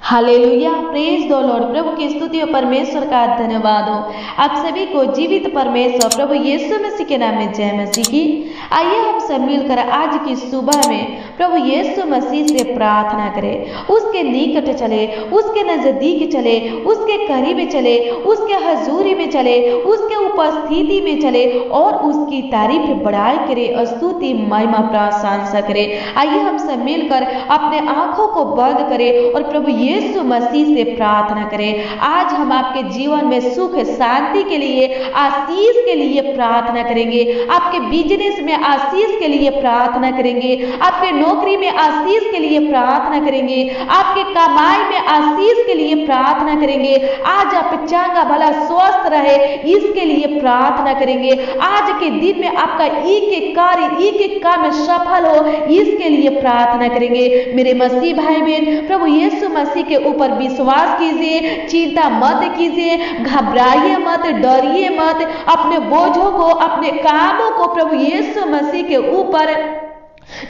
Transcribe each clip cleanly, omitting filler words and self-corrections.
Hallelujah, praise the lord. प्रभु की स्तुति और परमेश्वर का धन्यवाद हो। आप सभी को जीवित परमेश्वर प्रभु यीशु मसीह के नाम में जय मसीह की। आइए हम सब मिलकर आज की सुबह में प्रभु यीशु मसीह से प्रार्थना करें, उसके निकट चले, उसके नजदीक चले, उसके करीब चले, उसके हजूरी में चले, उसके उपस्थिति में चले और उसकी तारीफ बढ़ाई करे, स्तुति महिमा प्रशंसा करें। आइए हम सब मिलकर अपने आंखों को बंद करें और प्रभु यीशु मसीह से प्रार्थना करें। आज हम आपके जीवन में सुख शांति के लिए, आशीष के लिए प्रार्थना करेंगे। आपके बिजनेस में आशीष के लिए प्रार्थना करेंगे, आपके नौकरी में आशीष के लिए प्रार्थना करेंगे, आपके कमाई में आशीष के लिए प्रार्थना करेंगे। आज आप चंगा भला स्वस्थ रहे इसके लिए प्रार्थना करेंगे। आज के दिन में आपका एक एक कार्य, एक एक काम सफल हो इसके लिए प्रार्थना करेंगे। मेरे मसीह भाई बहन, प्रभु यीशु मसीह के ऊपर विश्वास कीजिए, चिंता मत कीजिए, घबराइए मत, डरिए मत। अपने बोझों को, अपने कामों को प्रभु यीशु मसीह के ऊपर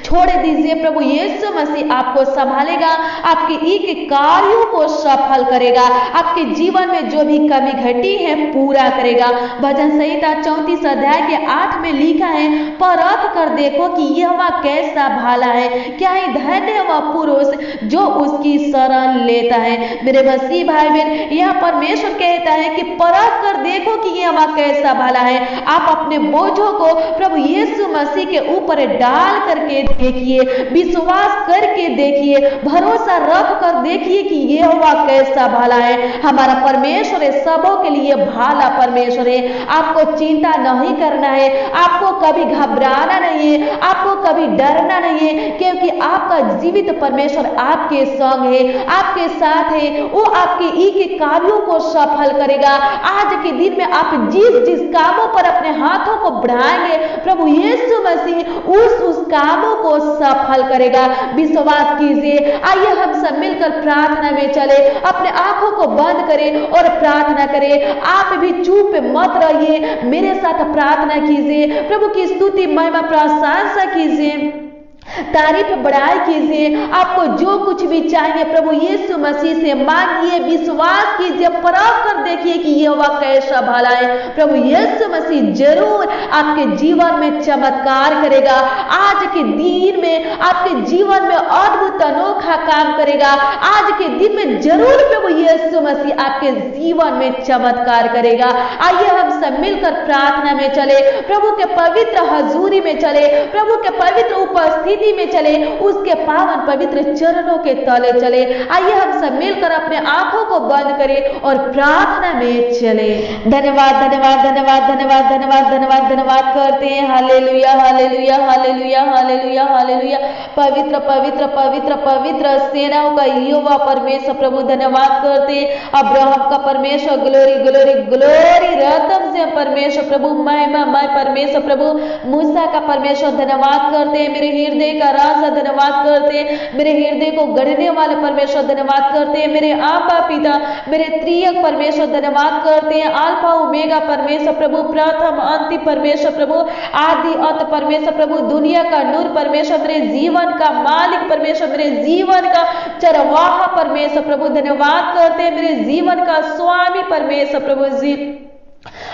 छोड़ दीजिए। प्रभु यीशु मसीह आपको संभालेगा, आपके एक कार्यों को सफल करेगा, आपके जीवन में जो भी कमी घटी है पूरा करेगा। भजन संहिता 34 अध्याय के 8 में लिखा है, परख कर देखो कि यहोवा कैसा भाला है, क्या ही धन्य वह पुरुष जो उसकी शरण लेता है। मेरे मसीह भाई बहन, यह परमेश्वर कहता है कि परख कर देखो कि यहोवा कैसा भाला है। आप अपने बोझों को प्रभु यीशु मसीह के ऊपर डाल करके देखिए, विश्वास करके देखिए, भरोसा रख कर देखिए कि यहोवा कैसा भला है। हमारा परमेश्वर है, सबों के लिए भाला परमेश्वर है। आपको चिंता नहीं करना है, आपको कभी घबराना नहीं है, आपको कभी डरना नहीं है, क्योंकि आपका जीवित परमेश्वर आपके संग है, आपके साथ है। वो आपके एक एक कार्यों को सफल करेगा। आज के दिन में आप जिस जिस कामों पर अपने हाथों को बढ़ाएंगे, प्रभु यीशु मसीह उस कामों को सफल करेगा। विश्वास कीजिए। आइए हम सब मिलकर प्रार्थना में चले, अपने आंखों को बंद करें और प्रार्थना करें। आप भी चुप मत रहिए, मेरे साथ प्रार्थना कीजिए, प्रभु की स्तुति महिमा प्रशंसा कीजिए, तारीफ बढ़ाई कीजिए। आपको जो कुछ भी चाहिए प्रभु यीशु मसीह से मांगिए, विश्वास कीजिए, परख कर देखिए कि यहोवा कैसा भला है। प्रभु यीशु मसीह जरूर आपके जीवन में चमत्कार करेगा। आज के दिन में आपके जीवन में अद्भुत अनोखा काम करेगा। आज के दिन में जरूर प्रभु यीशु मसीह आपके जीवन में चमत्कार करेगा। आइए हम सब मिलकर प्रार्थना में चले, प्रभु के पवित्र हजूरी में चले, प्रभु के पवित्र उपस्थिति में चले, उसके पावन पवित्र चरणों के तले चले। आइए हम सब मिलकर अपने आंखों को बंद करें और प्रार्थना में चले। धन्यवाद धन्यवाद धन्यवाद धन्यवाद धन्यवाद धन्यवाद धन्यवाद करते हैं। Hallelujah hallelujah hallelujah hallelujah hallelujah. पवित्र पवित्र पवित्र पवित्र सेनाओं का यहोवा परमेश्वर प्रभु धन्यवाद करते हैं। अब्राहम का परमेश्वर ग्लोरी ग्लोरी ग्लोरी, रतन से परमेश्वर प्रभु महिमा मय परमेश्वर प्रभु, मूसा का परमेश्वर धन्यवाद करते हैं। मेरे हृदय का राजा धन्यवाद करते हैं, मेरे हृदय को गढ़ने वाले परमेश्वर धन्यवाद करते हैं। मेरे आबा पिता, मेरे त्रियक परमेश्वर धन्यवाद करते हैं। अल्फा ओमेगा परमेश्वर प्रभु, प्रथम अंतिम परमेश्वर प्रभु, आदि अंत परमेश्वर प्रभु, दुनिया का नूर परमेश्वर, मेरे जीवन का मालिक परमेश्वर, मेरे जीवन का चरवाहा परमेश्वर प्रभु धन्यवाद करते हैं। मेरे जीवन का स्वामी परमेश्वर प्रभु जी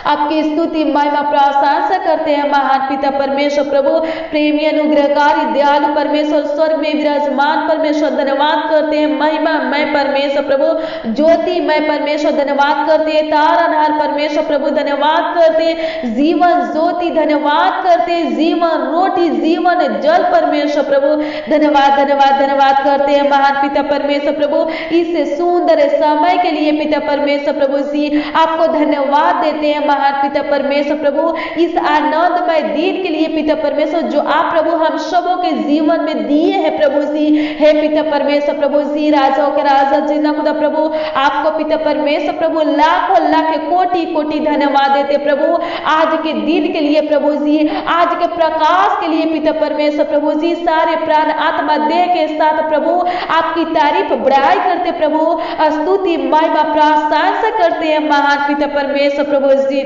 आपकी स्तुति महिमा प्रशंसा करते हैं। महान पिता परमेश्वर प्रभु, प्रेमी अनुग्रहकारी दयालु परमेश्वर, स्वर्ग में विराजमान परमेश्वर धन्यवाद करते हैं। महिमा मैं परमेश्वर प्रभु, ज्योति मैं परमेश्वर धन्यवाद करते हैं। तारनहार परमेश्वर प्रभु धन्यवाद करते हैं। जीवन ज्योति धन्यवाद करते हैं। जीवन रोटी, जीवन जल परमेश्वर प्रभु धन्यवाद धन्यवाद धन्यवाद करते हैं। महान पिता परमेश्वर प्रभु, इस सुंदर समय के लिए पिता परमेश्वर प्रभु जी आपको धन्यवाद देते हैं। महान पिता परमेश्वर प्रभु, इस आनंदमय दिन के लिए पिता परमेश्वर जो आप प्रभु हम सबों के जीवन में दिए हैं प्रभु जी। हे पिता परमेश्वर प्रभु जी, राजाओं के राजा जिन्ना खुदा प्रभु, आपको पिता परमेश्वर प्रभु लाखों लाख कोटि कोटि धन्यवाद देते प्रभु। आज के दिन के लिए प्रभु जी, आज के प्रकाश के लिए पिता परमेश्वर प्रभु जी, सारे प्राण आत्मा देह के साथ प्रभु आपकी तारीफ बढ़ाई करते प्रभु, स्तुति महिमा प्रशंसा करते हैं। महान पिता परमेश्वर प्रभु जी,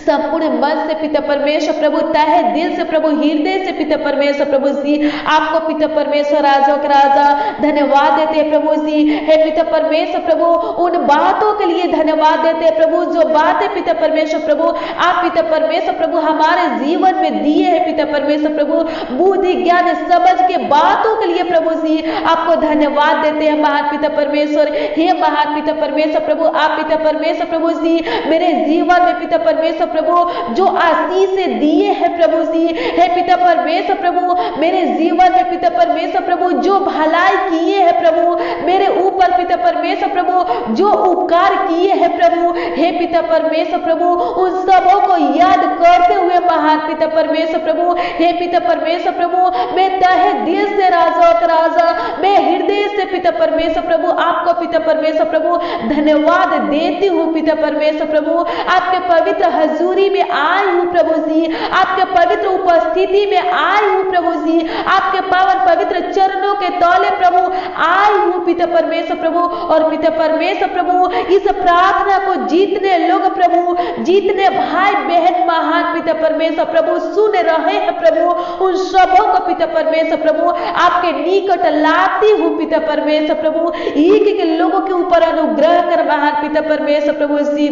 संपूर्ण मन से पिता परमेश्वर प्रभु, तहे दिल से प्रभु, हृदय से पिता परमेश्वर प्रभु जी आपको पिता परमेश्वर राजा के राजा धन्यवाद देते हैं प्रभु जी। हे पिता परमेश्वर प्रभु, उन बातों के लिए धन्यवाद देते हैं प्रभु जो बातें पिता परमेश्वर प्रभु आप पिता परमेश्वर प्रभु हमारे जीवन में दिए हैं पिता परमेश्वर प्रभु, बुद्धि ज्ञान समझ के बातों के लिए प्रभु जी आपको धन्यवाद देते हैं महान पिता परमेश्वर। हे महान पिता परमेश्वर प्रभु, आप पिता परमेश्वर प्रभु जी मेरे जीवन में पिता परमेश्वर प्रभु जो आशीष दिए हैं प्रभु जी, हे पिता परमेश्वर प्रभु मेरे जीवन में पिता परमेश्वर प्रभु जो भलाई किए हैं प्रभु मेरे ऊपर पिता परमेश्वर प्रभु जो उपकार किए हैं प्रभु, हे पिता परमेश्वर प्रभु उन सबों को याद करते हुए महान पिता परमेश्वर प्रभु, हे पिता परमेश्वर प्रभु मैं तहे दिल से राजा का राजा, मैं हृदय से पिता परमेश्वर प्रभु आपको पिता परमेश्वर प्रभु धन्यवाद देती हूँ पिता परमेश्वर प्रभु। आपके पवित्र हजूरी में आई हूँ प्रभु जी, आपके पवित्र उपस्थिति में आई हूँ प्रभु जी, आपके पावन पवित्र चरणों के तौले प्रभु आई हूँ पिता परमेश्वर प्रभु। और पिता परमेश्वर प्रभु इस प्रार्थना को जितने लोग प्रभु, जितने भाई बहन महान पिता परमेश्वर प्रभु सुन रहे हैं प्रभु, उन सबों को पिता परमेश्वर प्रभु आपके निकट लाती हूँ पिता परमेश्वर प्रभु। एक एक लोगों के ऊपर अनुग्रह कर महान पिता परमेश्वर प्रभु जी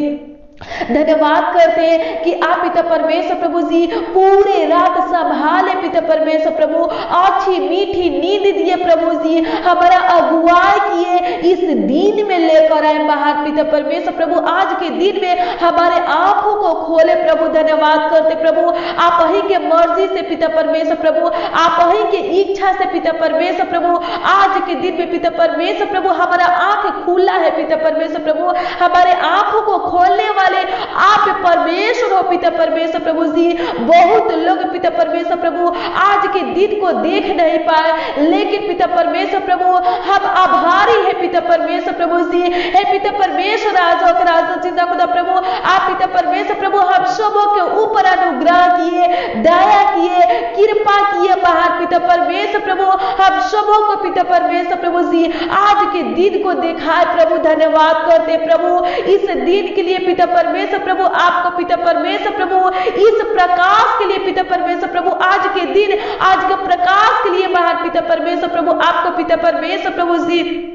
धन्यवाद करते हैं कि आप पिता परमेश्वर प्रभु जी पूरे रात संभाले पिता परमेश्वर प्रभु, अच्छी मीठी नींद दिए प्रभु जी, हमारा अगुवाई किए इस दिन में लेकर आए महान पिता परमेश्वर प्रभु। आज के दिन में हमारे आंखों को खोले प्रभु, धन्यवाद करते प्रभु आप ही के मर्जी से पिता परमेश्वर प्रभु, आप ही के इच्छा से पिता परमेश्वर प्रभु। आज के दिन में पिता परमेश्वर प्रभु हमारा आंख खुला है पिता परमेश्वर प्रभु, हमारे आंखों को खोलने वाले आप परमेश्वर हो पिता परमेश्वर प्रभु जी। बहुत लोग पिता परमेश्वर प्रभु आज के दिन को देख नहीं पाए, लेकिन पिता परमेश्वर प्रभु हम आभारी है पिता परमेश्वर प्रभु जी। हे पिता परमेश्वर राजा के राजा जिंदा खुदा प्रभु, आप पिता परमेश्वर प्रभु हम सबों के ऊपर अनुग्रह किए, दया किए, कृपा किए महान पिता परमेश्वर प्रभु, हम सबों को पिता परमेश्वर प्रभु जी आज के दिन को दिखाए प्रभु, धन्यवाद करते प्रभु इस दिन के लिए पिता परमेश्वर प्रभु आपको पिता परमेश्वर प्रभु, इस प्रकाश के लिए पिता परमेश्वर प्रभु, आज के दिन आज के प्रकाश के लिए महान पिता परमेश्वर प्रभु आपको पिता परमेश्वर प्रभु जी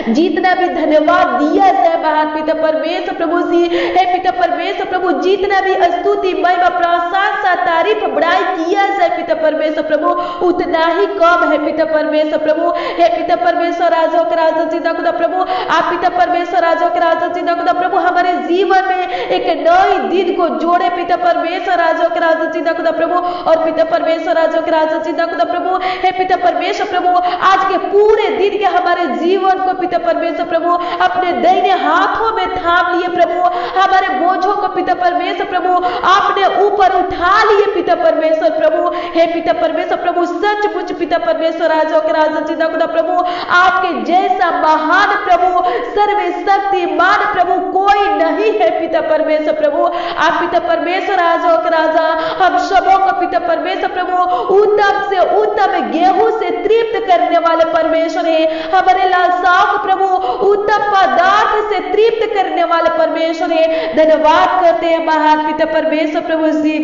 जितना भी धन्यवाद दिया जाए महान पिता परमेश्वर प्रभु जी। हे पिता परमेश्वर प्रभु जितना भी स्तुति महिमा प्रशंसा तारीफ बड़ाई किया जाए पिता परमेश्वर प्रभु उतना ही कम है पिता परमेश्वर प्रभु। हे पिता परमेश्वर राजा के राजा जिंदा खुदा प्रभु, आप पिता परमेश्वर राजा के राजा जिंदा खुदा प्रभु हमारे जीवन में एक नई दिन को जोड़े पिता परमेश्वर राजा के राजा जिंदा खुदा प्रभु। और पिता परमेश्वर राजा के राजा जिंदा खुदा प्रभु, हे पिता परमेश्वर प्रभु आज के पूरे दिन के हमारे जीवन को पिता परमेश्वर प्रभु अपने दाहिने हाथों में थाम लिए प्रभु, हमारे बोझों को पिता परमेश्वर प्रभु आपने ऊपर उठा लिए पिता परमेश्वर प्रभु। हे पिता परमेश्वर प्रभु सचमुच पिता परमेश्वर राजा के राजा जिंदा खुदा प्रभु आपके जैसा महान प्रभु सर्वशक्तिमान प्रभु कोई नहीं है पिता परमेश्वर प्रभु। आप पिता परमेश्वर राजा के राजा हम सबों को पिता परमेश्वर प्रभु उत्तम से उत्तम गेहूं से तृप्त करने वाले परमेश्वर है, हमारे लालसाओं प्रभु उत्तम पदार्थ से तृप्त करने वाले परमेश्वर है, धन्यवाद करते हैं महान पिता परमेश्वर प्रभु जी।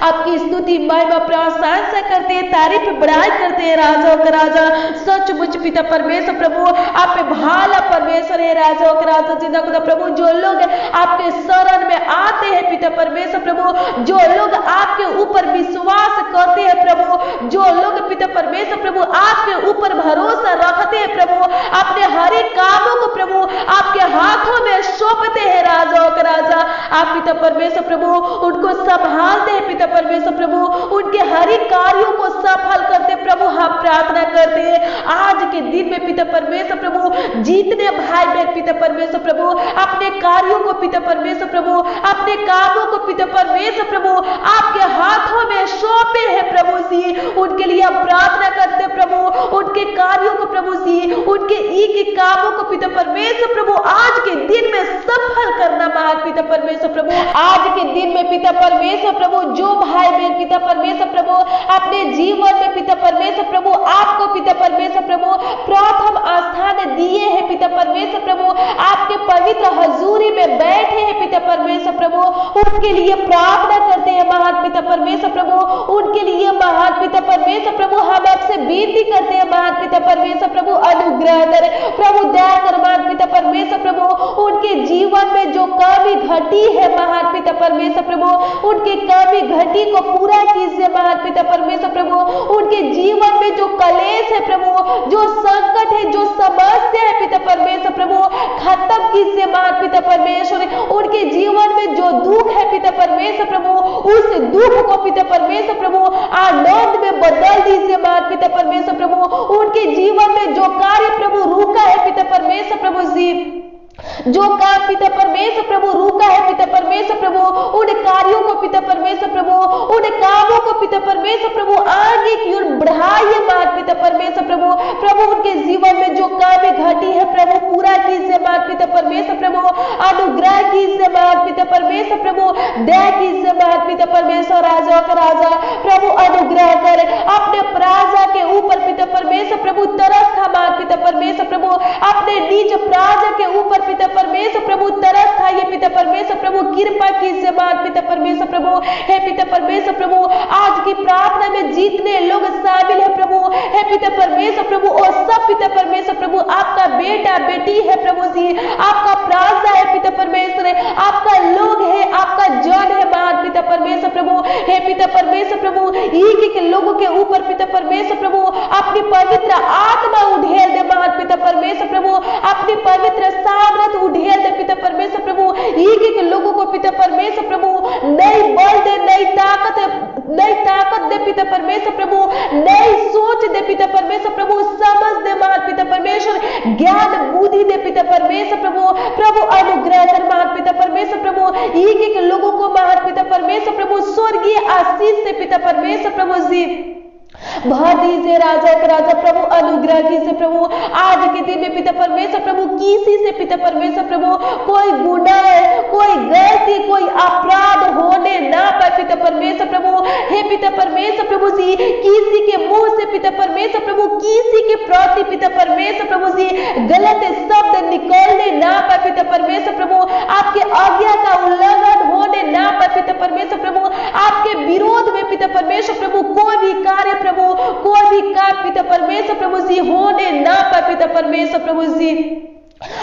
आपकी स्तुति महिमा प्रशंसा करते हैं, तारीफ बड़ाई करते हैं राजा का राजा सचमुच पिता परमेश्वर प्रभु आप पे भाला परमेश्वर है राजा का राजा जिंदा खुदा प्रभु। जो लोग आपके शरण में आते हैं पिता परमेश्वर प्रभु, जो लोग आपके ऊपर विश्वास करते हैं प्रभु, जो लोग पिता परमेश्वर प्रभु आपके ऊपर भरोसा रखते हैं प्रभु, अपने हर एक कामों को प्रभु आपके हाथों में सौंपते हैं राजा का राजा, आप पिता परमेश्वर प्रभु उनको संभालते हैं पिता परमेश्वर प्रभु, उनके हर एक कार्यों को सफल करते प्रभु। हम प्रार्थना करते हैं आज के दिन में पिता परमेश्वर प्रभु जितने भाई बहन पिता परमेश्वर प्रभु अपने कार्यों को पिता परमेश्वर प्रभु अपने कामों को पिता परमेश्वर प्रभु आपके हाथों में सौंपे हैं प्रभु जी, उनके लिए हम प्रार्थना करते प्रभु, उनके कार्यों को प्रभु जी उनके एक कामों को पिता परमेश्वर प्रभु आज के दिन में सफल करना महान पिता परमेश्वर प्रभु। आज के दिन में पिता परमेश्वर प्रभु जो भाई बहन पिता परमेश्वर प्रभु अपने जीवन में पिता परमेश्वर प्रभु आपको पिता परमेश्वर प्रभु प्रथम स्थान दिए हैं पिता परमेश्वर प्रभु, आपके पवित्र हजूरी में बैठे हैं पिता परमेश्वर प्रभु, उनके लिए प्रार्थना करते हैं महान पिता परमेश्वर प्रभु, उनके लिए महान पिता परमेश्वर प्रभु हम आपसे विनती करते हैं महान पिता परमेश्वर प्रभु, अनुग्रह कर प्रभु, दया कर महान पिता परमेश्वर प्रभु, उनके जीवन में जो कमी घटी है महान पिता परमेश्वर प्रभु, उनकी कमी घटी को पूरा कीजिए महान पिता परमेश्वर प्रभु, उनके जीवन में जो कलेश है प्रभु, जो संकट है, जो समस्या है पिता परमेश्वर प्रभु, खत्म कीजिए महान पिता परमेश्वर, उनके जीवन में जो दुख है पिता परमेश्वर प्रभु, उस दुख को पिता परमेश्वर प्रभु आनंद में बदल दीजिए महान पिता परमेश्वर प्रभु, उनके जीवन में जो कार्य प्रभु रुका है पिता परमेश्वर प्रभु जी, जो काम पिता परमेश्वर प्रभु रुका है पिता परमेश्वर प्रभु, उन कार्यों को पिता परमेश्वर प्रभु, उन कामों को पिता परमेश्वर प्रभु आगे की ओर बढ़ाइए मान पिता परमेश्वर प्रभु, प्रभु उनके जीवन में जो काम घटी है प्रभु पूरा कीजिए मान पिता परमेश्वर प्रभु, अनुग्रह कीजिए मान पिता परमेश्वर प्रभु, दया कीजिए मान पिता परमेश्वर, राजा का राजा प्रभु अनुग्रह कर अपने प्रजा के ऊपर पिता परमेश्वर प्रभु तरस खा मान पिता परमेश्वर प्रभु, अपने निज प्रजा के ऊपर पिता परमेश्वर प्रभु तरस खाइए पिता परमेश्वर प्रभु, कृपा कीजिए मान पिता परमेश्वर प्रभु, हे पिता परमेश्वर प्रभु आज की प्रार्थना में जितने लोग शामिल है प्रभु, हे पिता परमेश्वर प्रभु और सब पिता परमेश्वर प्रभु आपका बेटा बेटी है प्रभु जी, आपका प्राजा है पिता परमेश्वर, आपका लोग है, आपका जन है मान पिता परमेश्वर प्रभु, हे पिता परमेश्वर प्रभु एक लोगों के ऊपर पिता परमेश्वर प्रभु अपनी पवित्र आत्मा उधेर दे मान पिता परमेश्वर प्रभु, अपनी पवित्र सामर्थ उधेर दे पिता परमेश्वर प्रभु, एक लोगों को पिता परमेश्वर प्रभु नई बल दे, नई ताकत दे पिता परमेश्वर प्रभु, नई सोच दे पिता परमेश्वर प्रभु, समझ दे मान पिता परमेश्वर, ज्ञान बुद्धि दे पिता परमेश्वर प्रभु, प्रभु अनुग्रह कर मान पिता परमेश्वर प्रभु, एक लोगों को मान पिता परमेश्वर प्रभु स्वर्गीय आशीष से पिता परमेश्वर प्रभु जी भर दीजिए, राजा का राजा प्रभु अनुग्रह कीजिए प्रभु, आज के दिन में पिता परमेश्वर प्रभु किसी से पिता परमेश्वर प्रभु कोई गुनाह, कोई गलती, कोई अपराध होने ना पाए पिता परमेश्वर प्रभु, हे पिता परमेश्वर प्रभु जी किसी के मुंह से पिता परमेश्वर प्रभु किसी के प्रति पिता परमेश्वर प्रभु जी गलत शब्द निकलने ना पाए पिता परमेश्वर प्रभु, आपके आज्ञा का उल्लंघन होने ना पाए पिता परमेश्वर प्रभु, आपके विरोध में पिता परमेश्वर प्रभु कोई भी कार्य प्रभु, कोई भी काम पिता परमेश्वर प्रभु जी होने ना पाए पिता परमेश्वर प्रभु जी,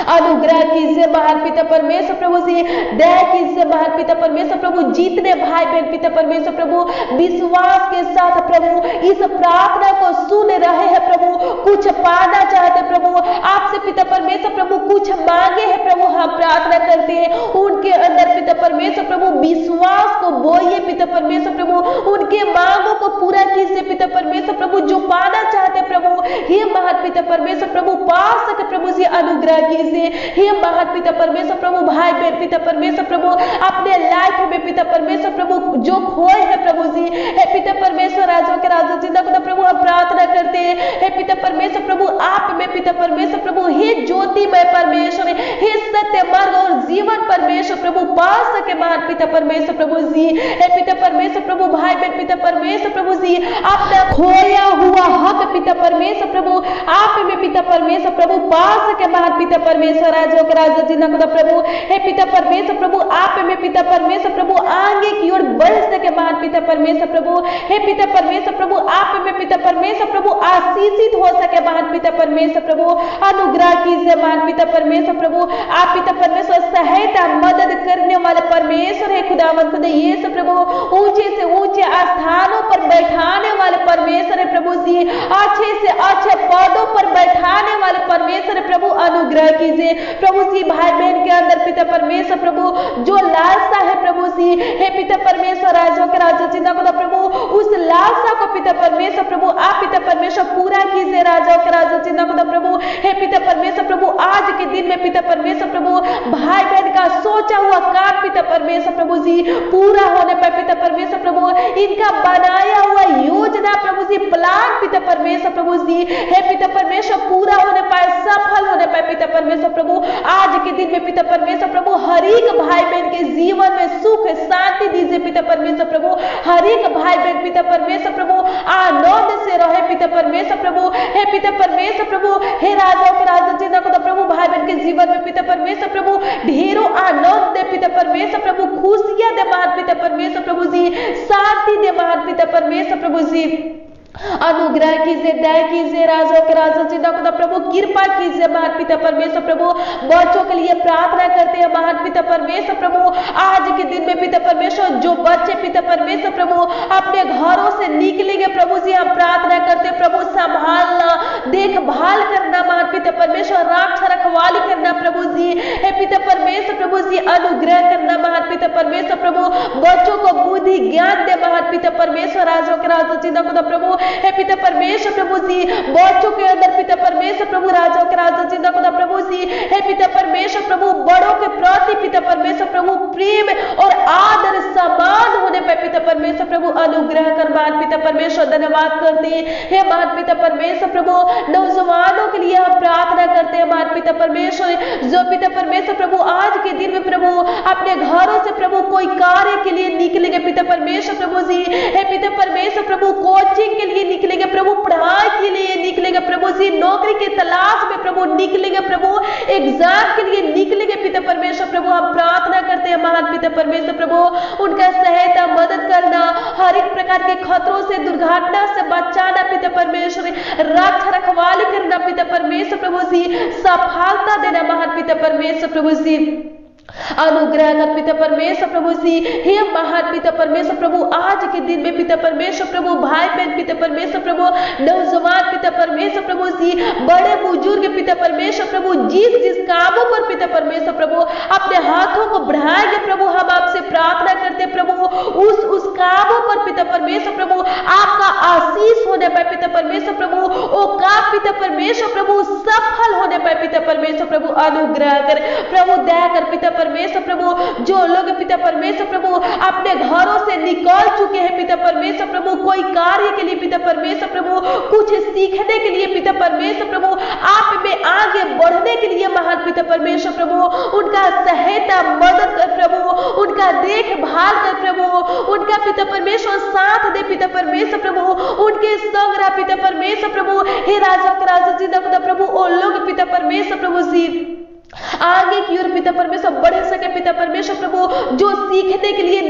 अनुग्रह कीजिए महान पिता परमेश्वर प्रभु जी, दया कीजिए महान पिता परमेश्वर प्रभु, जितने भाई बहन पिता परमेश्वर प्रभु विश्वास के साथ प्रभु इस प्रार्थना को सुन रहे हैं प्रभु, कुछ पाना चाहते प्रभु आपसे पिता परमेश्वर प्रभु, कुछ मांगे हैं प्रभु, हम प्रार्थना करते हैं उनके अंदर पिता परमेश्वर प्रभु विश्वास को बोइए पिता परमेश्वर प्रभु, उनके मांगों को पूरा कीजिए पिता परमेश्वर प्रभु, जो पाना चाहते प्रभु हे महान पिता परमेश्वर प्रभु पा सके प्रभु जी, अनुग्रह कीजिए हे महान पिता परमेश्वर प्रभु, भाई बहन पिता परमेश्वर प्रभु अपने लाइफ में पिता परमेश्वर प्रभु जो खोए हैं प्रभु जी, हे पिता परमेश्वर राजा के राजा जिंदा खुदा प्रभु हम प्रार्थना करते हैं, हे पिता परमेश्वर प्रभु आप में पिता परमेश्वर प्रभु हे ज्योतिमय परमेश्वर, हे सत्य मार्ग और जीवन परमेश्वर प्रभु पा सके महान पिता परमेश्वर प्रभु जी, हे पिता परमेश्वर प्रभु भाई बहन पिता परमेश्वर प्रभु जी अपना खोया हुआ हक पिता परमेश्वर प्रभु आप में पिता परमेश्वर प्रभु पा सके महान पिता परमेश्वर, राजा के राजा जिंदा खुदा प्रभु, हे पिता परमेश्वर प्रभु आप में पिता परमेश्वर प्रभु आगे की ओर बढ़ सके महान पिता परमेश्वर प्रभु, हे पिता परमेश्वर प्रभु आप में पिता परमेश्वर प्रभु आशीषित हो सके महान पिता परमेश्वर प्रभु, अनुग्रह कीजिए महान पिता परमेश्वर प्रभु, आप पिता परमेश्वर सहायता मदद करने वाले परमेश्वर है, खुदावंद खुदा यीशु प्रभु ऊंचे से ऊंचे स्थानों पर बैठाने वाले परमेश्वर है प्रभु जी, अच्छे से अच्छे पदों पर बैठाने वाले परमेश्वर है प्रभु, अनुग्रह कीजिए प्रभु जी, भाई बहन के अंदर पिता परमेश्वर प्रभु जो लालसा है प्रभु जी, हे पिता परमेश्वर राजा के राजा जिंदा खुदा प्रभु उस लालसा को पिता परमेश्वर प्रभु आप पिता परमेश्वर पूरा कीजिए, राजा के राजा जिंदा खुदा प्रभु, हे पिता परमेश्वर प्रभु आज के दिन में पिता परमेश्वर प्रभु भाई बहन का सोचा हुआ काम पिता परमेश्वर प्रभु जी पूरा होने पर पिता परमेश्वर प्रभु इनका बनाया हुआ योजना प्रभु जी प्लान पिता परमेश्वर प्रभु जी, हे पिता परमेश्वर पूरा होने पाए, सफल होने पाए पिता परमेश्वर प्रभु, आज के दिन में पिता परमेश्वर प्रभु हर एक भाई बहन के जीवन में सुख शांति दीजिए पिता परमेश्वर प्रभु, हर एक भाई बहन पिता परमेश्वर प्रभु आनंद से रहे पिता परमेश्वर प्रभु, हे पिता परमेश्वर प्रभु हे राजा के राजा जिंदा खुदा प्रभु, भाई परमेश्वर प्रभु जी शांति दे महान पिता परमेश्वर प्रभु जी, अनुग्रह कीजिए, दया कीजिए, राजों के राजा जिंदा खुदा प्रभु कृपा कीजिए महान पिता परमेश्वर प्रभु। बच्चों के लिए प्रार्थना करते हैं महान पिता परमेश्वर प्रभु, आज के दिन में पिता परमेश्वर जो बच्चे पिता परमेश्वर प्रभु अपने घरों से निकलेंगे प्रभु जी, हम प्रार्थना करते हैं प्रभु संभालना, देखभाल करना महान पिता परमेश्वर, रक्षा रखवाली करना प्रभु जी, हे पिता परमेश्वर प्रभु जी अनुग्रह करना महान पिता परमेश्वर प्रभु। बच्चों को बुद्धि ज्ञान दे महान पिता परमेश्वर, राजों के राजा जिंदा खुदा प्रभु, हे पिता परमेश्वर प्रभु जी बच्चों के अंदर पिता परमेश्वर प्रभु, राजाओं के राजा जिंदा खुदा प्रभु जी, हे पिता परमेश्वर प्रभु बड़ों के प्रति पिता परमेश्वर प्रभु प्रेम और आदर सम्मान होने पर पिता परमेश्वर प्रभु अनुग्रह कर महान पिता परमेश्वर। धन्यवाद करते हैं हे महान पिता परमेश्वर प्रभु। नौजवानों के लिए हम प्रार्थना करते हैं महान पिता परमेश्वर, जो पिता परमेश्वर प्रभु आज के दिन में प्रभु अपने घरों से प्रभु कोई कार्य के लिए निकलेंगे पिता परमेश्वर प्रभु जी, हे पिता परमेश्वर प्रभु कोचिंग के लिए निकलेंगे प्रभु, पढ़ाई के लिए निकलेंगे प्रभु जी, नौकरी की तलाश में प्रभु निकलेंगे प्रभु, एग्जाम के लिए निकलेंगे पिता परमेश्वर प्रभु। हम प्रार्थना करते हैं महान पिता परमेश्वर प्रभु, उनका सहायता मदद करना, हर एक प्रकार के खतरों से दुर्घटना से बचाना पिता परमेश्वर, रक्षा रखवाली करना पिता परमेश्वर प्रभु जी, सफलता देना महान पिता परमेश्वर प्रभु जी, अनुग्रह कर पिता परमेश्वर प्रभु जी। हे महान पिता परमेश्वर प्रभु आज के दिन में पिता परमेश्वर प्रभु भाई बहन पिता परमेश्वर प्रभु, नौजवान पिता परमेश्वर प्रभु जी, बड़े बुजुर्ग पिता परमेश्वर प्रभु, जिस जिस कामों पर पिता परमेश्वर प्रभु अपने हाथों को बढ़ाएंगे प्रभु, हम आपसे प्रार्थना करते प्रभु उस कामों पर पिता परमेश्वर प्रभु आपका आशीष होने पर पिता परमेश्वर प्रभु, ओ काम पिता परमेश्वर प्रभु सफल होने पर पिता परमेश्वर प्रभु अनुग्रह कर प्रभु, दया कर पिता परमेश्वर प्रभु। जो लोग पिता परमेश्वर प्रभु अपने घरों से निकल चुके हैं पिता परमेश्वर प्रभु, कोई कार्य के लिए पिता परमेश्वर प्रभु, कुछ सीखने के लिए पिता परमेश्वर प्रभु, आप में आगे बढ़ने के लिए महान पिता परमेश्वर प्रभु, उनका सहायता मदद कर प्रभु, उनका देखभाल कर प्रभु, उनका पिता परमेश्वर साथ दे पिता परमेश्वर प्रभु, उनके संग रहा पिता परमेश्वर प्रभु। हे राजा का राजा जिंदा खुदा प्रभु, ओ लोग पिता परमेश्वर प्रभु जी आगे की ओर पिता परमेश्वर बढ़ सके पिता परमेश्वर प्रभु, जो सीखने के लिए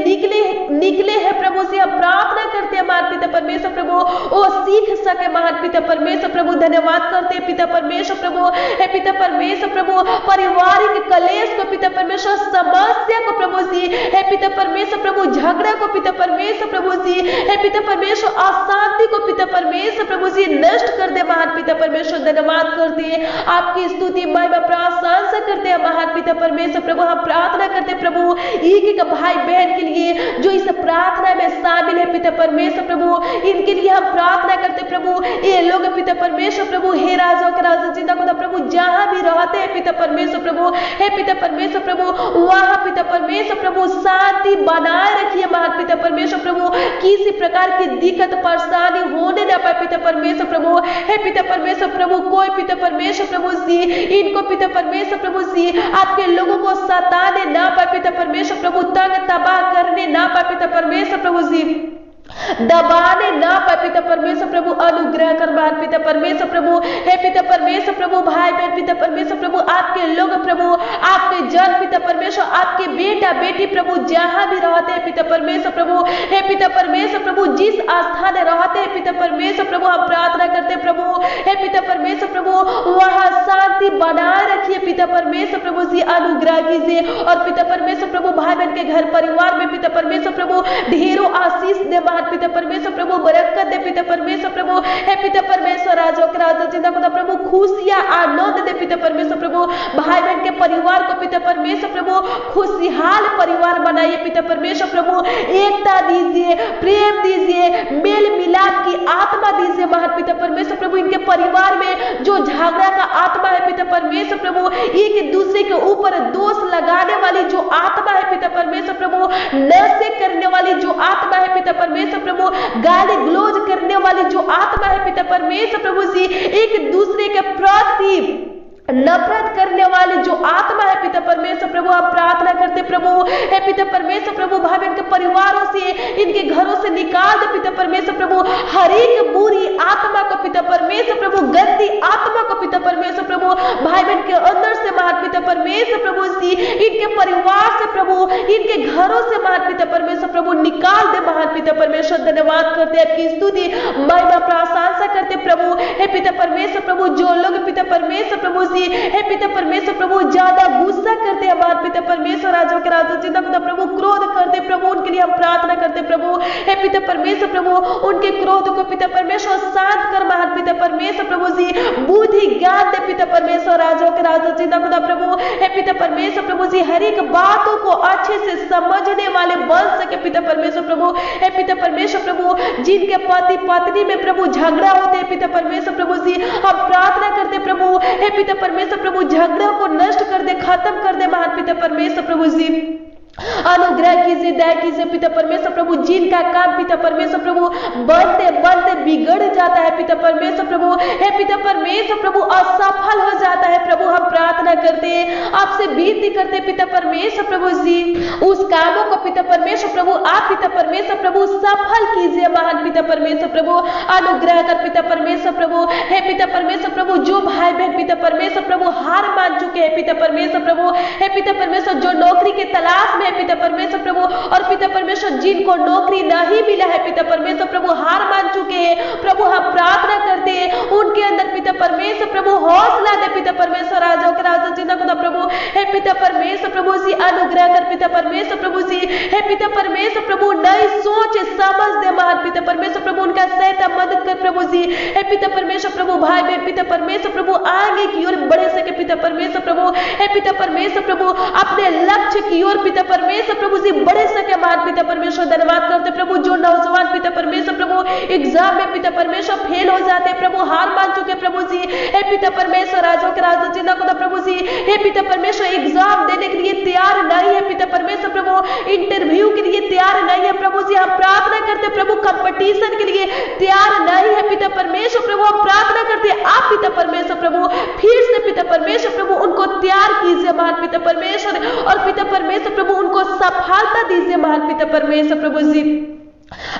निकले हैं प्रभु से हम प्रार्थना करते हैं महान पिता परमेश्वर प्रभु, वो सीख सके महान पिता परमेश्वर प्रभु। धन्यवाद करते हैं पिता परमेश्वर प्रभु, हे पिता परमेश्वर प्रभु पारिवारिक कलेश को पिता परमेश्वर, समस्या को प्रभु जी, हे पिता परमेश्वर प्रभु झगड़ा को पिता परमेश्वर प्रभु जी, हे पिता परमेश्वर अशांति को पिता परमेश्वर प्रभु जी नष्ट कर दे महान पिता परमेश्वर। धन्यवाद करते हैं, आपकी स्तुति महिमा प्रशंसा करते हैं महान पिता परमेश्वर प्रभु। हम प्रार्थना करते प्रभु एक एक भाई बहन के लिए जो इस प्रार्थना में शामिल है पिता परमेश्वर प्रभु, इनके लिए हम प्रार्थना करते प्रभु, ये लोग पिता परमेश्वर प्रभु, हे राजा के राजा जिंदा खुदा प्रभु जहां भी रहते हैं पिता परमेश्वर प्रभु, हे पिता परमेश्वर प्रभु वहां पिता परमेश्वर प्रभु शांति बनाए रखिए महान पिता परमेश्वर प्रभु, किसी प्रकार की दिक्कत परेशानी होने ना पाए पिता परमेश्वर प्रभु, हे पिता परमेश्वर प्रभु। कोई पिता परमेश्वर प्रभु जी इनको पिता परमेश्वर प्रभु जी आपके लोगों को सताने ना पाए पिता परमेश्वर प्रभु, तंग तबाह करने ना पाए पिता परमेश्वर प्रभु जी, दबाने ना पाए पिता परमेश्वर प्रभु। अनुग्रह कर महान पिता परमेश्वर प्रभु, हे पिता परमेश्वर प्रभु भाई बहन पिता परमेश्वर प्रभु, आपके लोग प्रभु, आपके जन पिता परमेश्वर, आपके बेटा बेटी प्रभु जहां भी रहते हैं पिता परमेश्वर प्रभु, हे पिता परमेश्वर प्रभु जिस स्थान रहते हैं पिता परमेश्वर प्रभु, हम प्रार्थना करते प्रभु, हे पिता परमेश्वर प्रभु वहां शांति बनाए रखिए पिता परमेश्वर प्रभु जी, अनुग्रह कीजिए और पिता परमेश्वर प्रभु भाई बहन के घर परिवार में पिता परमेश्वर प्रभु ढेरों आशीष दे पिता परमेश्वर प्रभु, बरकत दे पिता परमेश्वर प्रभु, हे पिता परमेश्वर राजा के राजा जिंदा खुदा प्रभु खुशियां आनंद दे पिता परमेश्वर प्रभु, भाई बहन के परिवार को पिता परमेश्वर प्रभु खुशहाल परिवार बनाइए पिता परमेश्वर प्रभु, एकता दीजिए, प्रेम दीजिए, मेल मिलाप की आत्मा दीजिए महान पिता परमेश्वर प्रभु। इनके परिवार में जो झगड़ा का आत्मा है पिता परमेश्वर प्रभु, एक दूसरे के ऊपर दोष लगाने वाली जो आत्मा है पिता परमेश्वर प्रभु, नशे करने वाली जो आत्मा है पिता परमेश्वर प्रभु, गाली गलौज करने वाली जो आत्मा है पिता परमेश्वर प्रभु जी, एक दूसरे के प्रति नफरत करने वाली जो आत्मा है पिता परमेश्वर प्रभु, आप प्रार्थना करते प्रभु, हे पिता परमेश्वर प्रभु भाई बहन के परिवारों से इनके घरों से निकाल दे पिता परमेश्वर प्रभु, हर एक बुरी आत्मा को पिता परमेश्वर प्रभु, गंदी आत्मा को पिता परमेश्वर प्रभु भाई बहन के अंदर से महान पिता परमेश्वर प्रभु जी, इनके परिवार से प्रभु, इनके घरों से महान पिता परमेश्वर प्रभु निकाल दे महान पिता परमेश्वर। धन्यवाद करते हैं, आपकी स्तुति महिमा प्रशंसा करते प्रभु। हे पिता परमेश्वर प्रभु, जो लोग पिता परमेश्वर प्रभु जी हे पिता परमेश्वर प्रभु ज्यादा गुस्सा करते हैं महान पिता परमेश्वर, राजों के राजा जिंदा खुदा प्रभु क्रोध करते प्रभु, उनके लिए हम प्रार्थना करते प्रभु। हे पिता परमेश्वर प्रभु, उनके क्रोध को पिता परमेश्वर शांत कर महान पिता परमेश्वर प्रभु जी, बुद्धि ज्ञान दे पिता परमेश्वर, राजों के राजा जिंदा खुदा प्रभु। हे पिता परमेश्वर प्रभु जी, हर एक बातों को अच्छे से समझने वाले बन सके पिता परमेश्वर प्रभु। हे पिता परमेश्वर प्रभु, जिनके पति पत्नी में प्रभु झगड़ा होते हैं पिता परमेश्वर प्रभु जी, हम प्रार्थना करते प्रभु। हे पिता परमेश्वर प्रभु, झगड़ों को नष्ट कर दे, खत्म कर दे महान पिता परमेश्वर प्रभु जी। अनुग्रह कीजिए, दया कीजिए पिता परमेश्वर प्रभु, जिनका काम पिता परमेश्वर प्रभु बढ़ते बढ़ते बिगड़ जाता है पिता परमेश्वर प्रभु। हे पिता परमेश्वर प्रभु, असफल हो जाता है प्रभु, हम प्रार्थना करते हैं, आपसे विनती करते पिता परमेश्वर प्रभु जी, उस कामों को पिता परमेश्वर प्रभु आप पिता परमेश्वर प्रभु सफल कीजिए महान पिता परमेश्वर प्रभु। अनुग्रह कर पिता परमेश्वर प्रभु। हे पिता परमेश्वर प्रभु, जो भाई बहन पिता परमेश्वर प्रभु हार मान चुके हैं पिता परमेश्वर प्रभु, हे पिता परमेश्वर, जो नौकरी के तलाश में पिता परमेश्वर प्रभु, और पिता परमेश्वर जिनको नौकरी नहीं मिला है पिता परमेश्वर प्रभु हार मान चुके हैं प्रभु, हम प्रार्थना करते हैं उनके अंदर पिता परमेश्वर प्रभु हौसला दे पिता परमेश्वर, राजाओं के राजा जिंदा खुदा प्रभु। हे पिता परमेश्वर प्रभु जी, अनुग्रह कर पिता परमेश्वर प्रभु जी। हे पिता परमेश्वर प्रभु, नई सोच समझ दे महान पिता परमेश्वर प्रभु, उनका सहायता मदद कर प्रभु जी। हे पिता परमेश्वर प्रभु, भाई बहन पिता परमेश्वर प्रभु आगे की ओर बढ़ सके पिता परमेश्वर प्रभु। हे पिता परमेश्वर प्रभु, अपने लक्ष्य की ओर पिता परमेश्वर प्रभु जी बढ़ सके महान पिता परमेश्वर। धन्यवाद करते प्रभु, जो नौजवान पिता परमेश्वर प्रभु एग्जाम में पिता परमेश्वर फेल हो जाते प्रभु, हार मान चुके प्रभु जी। हे पिता परमेश्वर, राजों के राजा जिंदा खुदा प्रभु जी, हे पिता परमेश्वर, एग्जाम देने के लिए तैयार नहीं है पिता परमेश्वर प्रभु, इंटरव्यू के लिए तैयार नहीं है प्रभु जी, हम प्रार्थना करते प्रभु, कंपटीशन के लिए तैयार नहीं है पिता परमेश्वर प्रभु, हम प्रार्थना करते आप पिता परमेश्वर प्रभु फिर से पिता परमेश्वर प्रभु उनको तैयार कीजिए महान पिता परमेश्वर, और पिता परमेश्वर प्रभु उनको सफलता दीजिए महान पिता परमेश्वर प्रभु जी।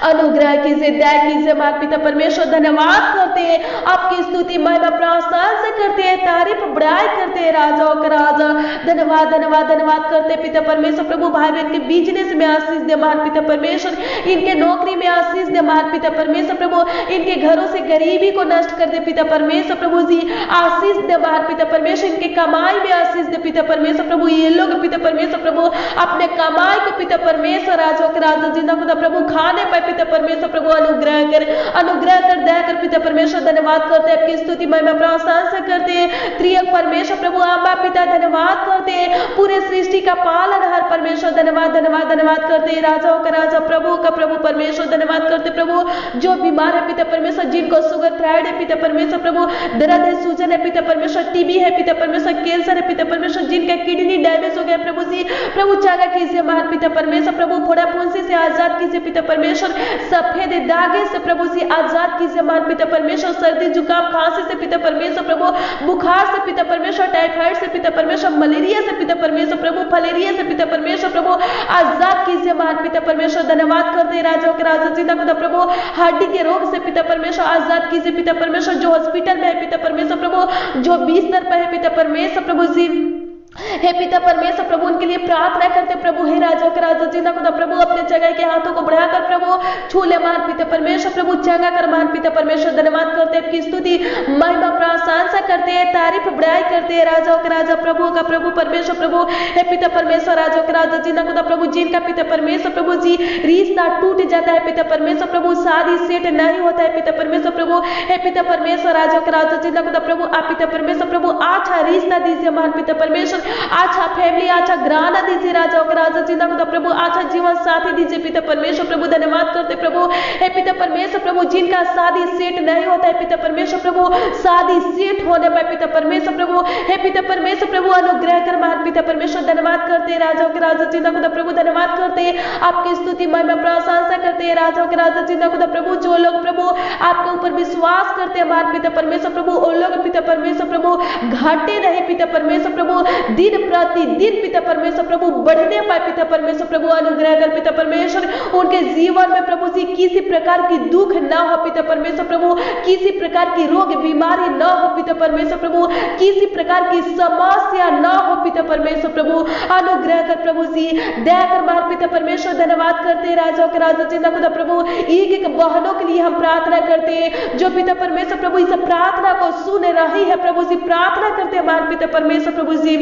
अनुग्रह कीजिए, दया कीजिए महान पिता परमेश्वर। धन्यवाद करते हैं, आपकी स्तुति महिमा प्रशंसा करते हैं, तारीफ बड़ाई करते हैं, राजाओं का राजा। धन्यवाद धन्यवाद धन्यवाद करते हैं पिता परमेश्वर प्रभु, भाई बहन के बिजनेस में आशीष दे महान पिता परमेश्वर, इनके नौकरी में आशीष दे महान पिता परमेश्वर प्रभु, इनके घरों से गरीबी को नष्ट कर दे पिता परमेश्वर प्रभु जी, आशीष दे महान पिता परमेश्वर, इनके कमाई में आशीष दे पिता परमेश्वर प्रभु। ये लोग पिता परमेश्वर प्रभु अपने कमाई को पिता परमेश्वर, राजाओं के राजा जिंदा खुदा प्रभु खाने पाए पिता परमेश्वर प्रभु। अनुग्रह कर दया कर पिता परमेश्वर। धन्यवाद करते हैं, आपकी स्तुति महिमा प्रशंसा करते हैं, त्रिएक परमेश्वर प्रभु आबा पिता। धन्यवाद करते हैं, पूरे सृष्टि का पालनहार परमेश्वर। धन्यवाद धन्यवाद धन्यवाद करते हैं, राजाओं का राजा प्रभु का प्रभु परमेश्वर। धन्यवाद करते प्रभु, जो बीमार है पिता परमेश्वर, जिनको शुगर थायराइड है पिता परमेश्वर प्रभु, दर्द है, सूजन है पिता परमेश्वर, टीबी है पिता परमेश्वर, कैंसर है पिता परमेश्वर, जिनका किडनी डैमेज हो गया प्रभु जी, प्रभु चागा कीजिए महान पिता परमेश्वर प्रभु, फोड़ा फुंसी से आजाद कीजिए पिता परमेश्वर, सफेद दागे से प्रभु जी आजाद कीजिए महान पिता परमेश्वर, सर्दी जुकाम खांसी से पिता परमेश्वर प्रभु, बुखार से पिता परमेश्वर, टाइफाइड से पिता परमेश्वर, मलेरिया से पिता परमेश्वर प्रभु, फलेरिया से पिता परमेश्वर प्रभु आजाद कीजिए महान पिता परमेश्वर। धन्यवाद करते हैं, राजाओं के राजा जिंदा खुदा प्रभु, हड्डी के रोग से पिता परमेश्वर आजाद कीजिए पिता परमेश्वर, जो हॉस्पिटल में है पिता परमेश्वर प्रभु, जो बिस्तर पर है पिता परमेश्वर प्रभु जी, हे पिता परमेश्वर प्रभु उनके लिए प्रार्थना करते प्रभु। हे राजाओं के राजा जिंदा खुदा प्रभु, अपने जगह के हाथों को बढ़ाकर प्रभु छू ले महान पिता परमेश्वर प्रभु, चंगा कर महान पिता परमेश्वर। धन्यवाद करते हैं, आपकी स्तुति महिमा प्रशंसा करते हैं, तारीफ बड़ाई करते हैं, राजाओं के राजा प्रभु का प्रभु परमेश्वर प्रभु। हे पिता परमेश्वर, राजाओं के राजा जिंदा खुदा प्रभु, जिनका पिता परमेश्वर प्रभु जी रिश्ता टूट जाता है पिता परमेश्वर प्रभु, शादी सेट नहीं होता है पिता परमेश्वर प्रभु, हे पिता परमेश्वर, राजाओं के राजा जिंदा खुदा प्रभु, आप पिता परमेश्वर प्रभु अच्छा रिश्ता दीजिए महान पिता परमेश्वर, अच्छा फैमिली, अच्छा घराना दीजिए राजाओं का राजा जिंदा खुदा प्रभु, अच्छा जीवन साथी दीजिए पिता परमेश्वर प्रभु। धन्यवाद करते प्रभु, हे पिता परमेश्वर प्रभु, जिनका शादी सेट नहीं होता है पिता परमेश्वर प्रभु, शादी सेट होने पाए पिता परमेश्वर प्रभु, हे पिता परमेश्वर प्रभु अनुग्रह कर महान पिता परमेश्वर। धन्यवाद करते हैं, राजाओं के राजा जिंदा खुदा प्रभु, धन्यवाद करते हैं, आपकी स्तुति महिमा प्रशंसा करते हैं, राजाओं के राजा जिंदा खुदा प्रभु, जो लोग प्रभु आपके ऊपर विश्वास करते हैं महान पिता परमेश्वर प्रभु, उन लोग पिता परमेश्वर प्रभु घाटे नहीं पिता परमेश्वर प्रभु, दिन प्रतिदिन पिता परमेश्वर प्रभु बढ़ने पाए पिता परमेश्वर प्रभु। अनुग्रह कर पिता परमेश्वर, उनके जीवन में प्रभु जी किसी प्रकार की दुख न हो पिता परमेश्वर प्रभु, किसी प्रकार की रोग बीमारी न हो पिता परमेश्वर प्रभु, किसी प्रकार की समस्या न हो पिता पिता परमेश्वर प्रभु अनुग्रह कर प्रभु जी, दया कर महान पिता परमेश्वर। धन्यवाद करते हैं राजाओं के राजा जिंदा खुदा प्रभु, एक एक बहनों के लिए हम प्रार्थना करते हैं जो पिता परमेश्वर प्रभु इस प्रार्थना को सुन रही है प्रभु जी। प्रार्थना करते हैं महान पिता परमेश्वर प्रभु जी,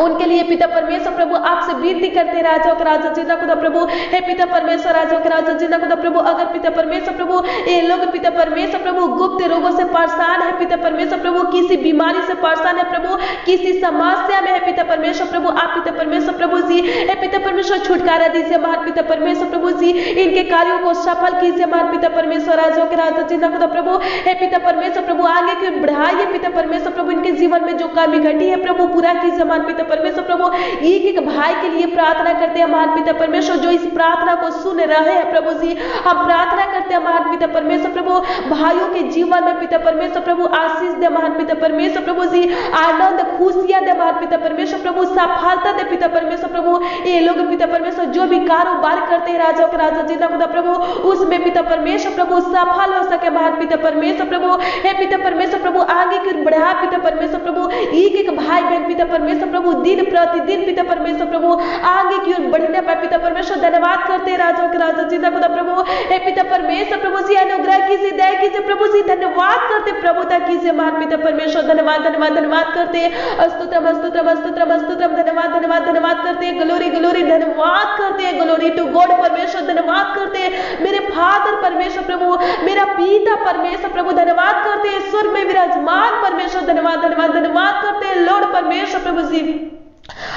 उनके लिए पिता परमेश्वर प्रभु आपसे विनती करते राजाओं के राजा जिंदा खुदा प्रभु। हे पिता परमेश्वर राजाओं के राजा जिंदा खुदा प्रभु, अगर पिता परमेश्वर प्रभु ये लोग पिता परमेश्वर प्रभु गुप्त रोगों से परेशान है पिता परमेश्वर प्रभु, किसी बीमारी से परेशान है प्रभु, किसी समस्या में है पिता परमेश्वर प्रभु, आप पिता परमेश्वर प्रभु जी हे पिता परमेश्वर छुटकारा दीजिए महान पिता परमेश्वर प्रभु जी, इनके कार्यों को सफल कीजिए महान पिता परमेश्वर राजाओं के राजा जिंदा खुदा प्रभु। हे पिता परमेश्वर प्रभु आगे की बढ़ाइए पिता परमेश्वर प्रभु, इनके जीवन में जो कमी घटी है प्रभु पूरा कीजिए महान पिता परमेश्वर प्रभु। एक एक भाई के लिए प्रार्थना करते हैं महान पिता परमेश्वर जो इस प्रार्थना को सुन रहे हैं प्रभु जी। हम प्रार्थना करते हैं महान पिता परमेश्वर प्रभु भाइयों के जीवन में पिता परमेश्वर प्रभु आशीष दे महान पिता परमेश्वर प्रभु जी, आनंद खुशियां दे महान पिता परमेश्वर प्रभु, सफलता दे पिता परमेश्वर प्रभु। ये लोग पिता परमेश्वर जो भी कारोबार करते हैं राजाओं के राजा जिंदा खुदा प्रभु उसमें पिता परमेश्वर प्रभु सफल हो सके महान पिता परमेश्वर प्रभु। हे पिता परमेश्वर प्रभु आगे की बढ़ा पिता परमेश्वर प्रभु, एक एक भाई बहन पिता परमेश्वर प्रभु दिन प्रतिदिन पिता परमेश्वर प्रभु आगे की ओर बढ़ने पाए पिता परमेश्वर। धन्यवाद करते हैं राजाओं के राजा जिंदा खुदा प्रभु। हे पिता परमेश्वर प्रभु जी अनुग्रह कीजिए, दया कीजिए प्रभु जी, धन्यवाद करते प्रभुता कीजिए महान पिता परमेश्वर। धन्यवाद धन्यवाद धन्यवाद करते स्तोत्रम स्तोत्रम स्तोत्रम स्तोत्रम, धन्यवाद धन्यवाद धन्यवाद करते हैं, ग्लोरी ग्लोरी धन्यवाद करते हैं, ग्लोरी टू गॉड परमेश्वर। धन्यवाद करते हैं मेरे फादर परमेश्वर प्रभु, मेरा पिता परमेश्वर प्रभु। धन्यवाद करते हैं स्वर्ग में विराजमान परमेश्वर। धन्यवाद धन्यवाद धन्यवाद करते हैं लॉर्ड परमेश्वर प्रभु जी,